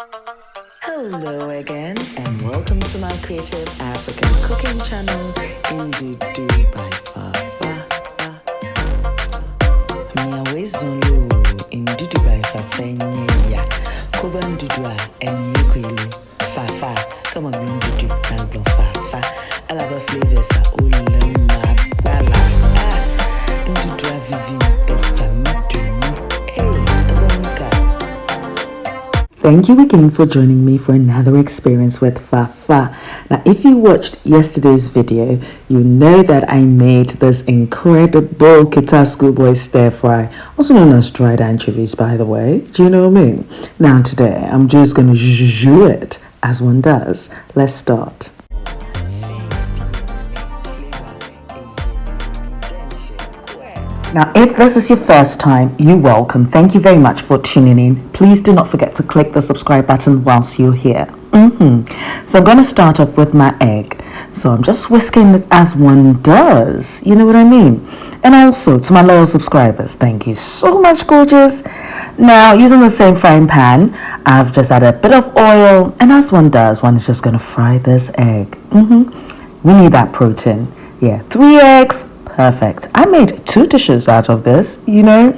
Hello again, and welcome to my creative African cooking channel, Ndudu by Fafa. Miawe Zulu, Ndudu by Fafa, Nya, Koba Ndudua, and Yukwelu, Fafa. Come on, Ndudu, and blow Fafa. I love the flavors, Ulama Bala. Ndudua Vivinto, Famitu, hey, Thank you again for joining me for another experience with Fafa. Now, if you watched yesterday's video, you know that I made this incredible KETA schoolboy stir fry, also known as dried anchovies, by the way. Do you know what I mean? Now, today, I'm just going to zhuzh it as one does. Let's start. Now, if this is your first time, you're welcome. Thank you very much for tuning in. Please do not forget to click the subscribe button whilst you're here. So I'm going to start off with my egg. So I'm just whisking it as one does. You know what I mean? And also to my loyal subscribers, thank you so much, gorgeous. Now, using the same frying pan, I've just added a bit of oil. And as one does, one is just going to fry this egg. We need that protein. Yeah, 3 eggs. Perfect. I made 2 dishes out of this, you know.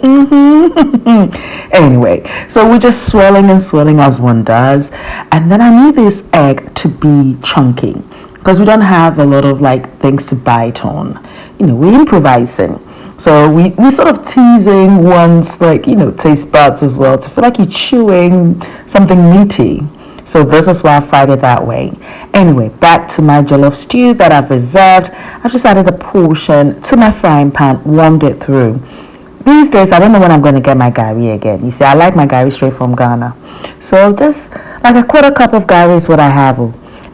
Anyway, so we're just swirling and swirling as one does. And then I need this egg to be chunky because we don't have a lot of things to bite on. You know, we're improvising. So we sort of teasing one's taste buds as well to feel like you're chewing something meaty. So this is why I fried it that way. Anyway, back to my jollof stew that I've reserved. I've just added a portion to my frying pan, warmed it through. These days, I don't know when I'm going to get my gari again. You see, I like my gari straight from Ghana. So just like a 1/4 cup of gari is what I have.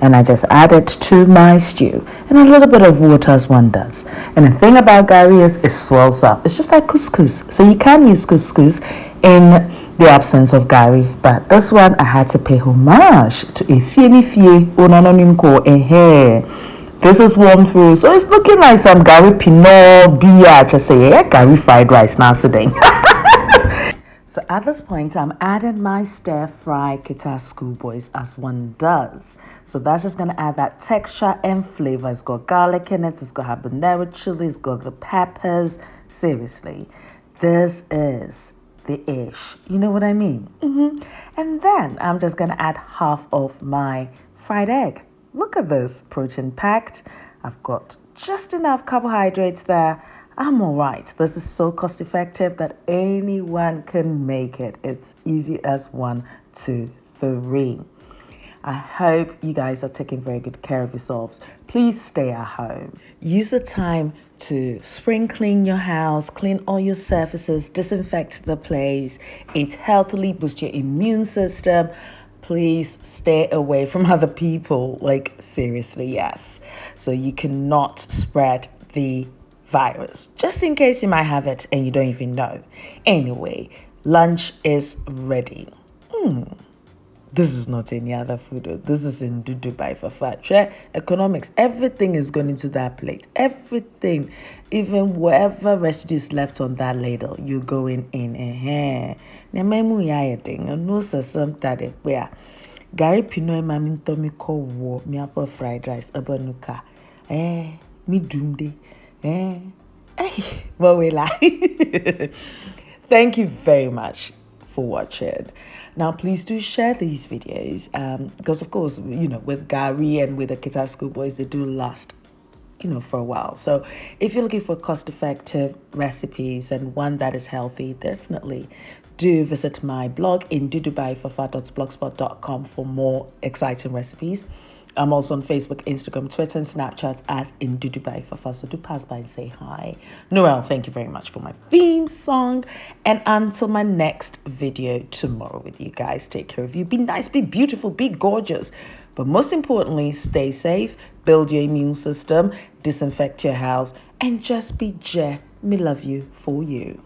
And I just add it to my stew. And a little bit of water as one does. And the thing about gari is it swells up. It's just like couscous. So you can use couscous in the absence of gari, but this one I had to pay homage to Efie Onanonimko Ehe. This is warm through, so it's looking like some gari pinot beer. Just say gari fried rice now today. So at this point, I'm adding my stir fry KETA schoolboys as one does. So that's just gonna add that texture and flavor. It's got garlic in it. It's got habanero chili. It's got the peppers. Seriously, this is the ish, you know what I mean? And then I'm just gonna add half of my fried egg. Look at this, protein packed. I've got just enough carbohydrates there. I'm all right. This is so cost effective that anyone can make it. It's easy as 1, 2, 3. I hope you guys are taking very good care of yourselves. Please stay at home. Use the time to spring clean your house, clean all your surfaces, disinfect the place, eat healthily, boost your immune system. Please stay away from other people. Seriously, yes. So you cannot spread the virus, just in case you might have it and you don't even know. Anyway, lunch is ready. This is not any other food. This is Ndudu by Fafa. Share economics. Everything is going into that plate. Everything. Even whatever residue is left on that ladle, you're going in. Nememu ya thing. No some tade where Gari Pino mamin tomi ko wo mi apple fried rice abanuka. Mi dumde. What we like. Thank you very much for watching. Now, please do share these videos because, of course, with Gari and with the KETA schoolboys, they do last, for a while. So if you're looking for cost-effective recipes and one that is healthy, definitely do visit my blog in ndudubyfafa.blogspot.com for more exciting recipes. I'm also on Facebook, Instagram, Twitter, and Snapchat as Ndudu by Fafa. So do pass by and say hi. Noel, thank you very much for my theme song. And until my next video tomorrow with you guys, take care of you. Be nice, be beautiful, be gorgeous. But most importantly, stay safe, build your immune system, disinfect your house, and just be me love you for you.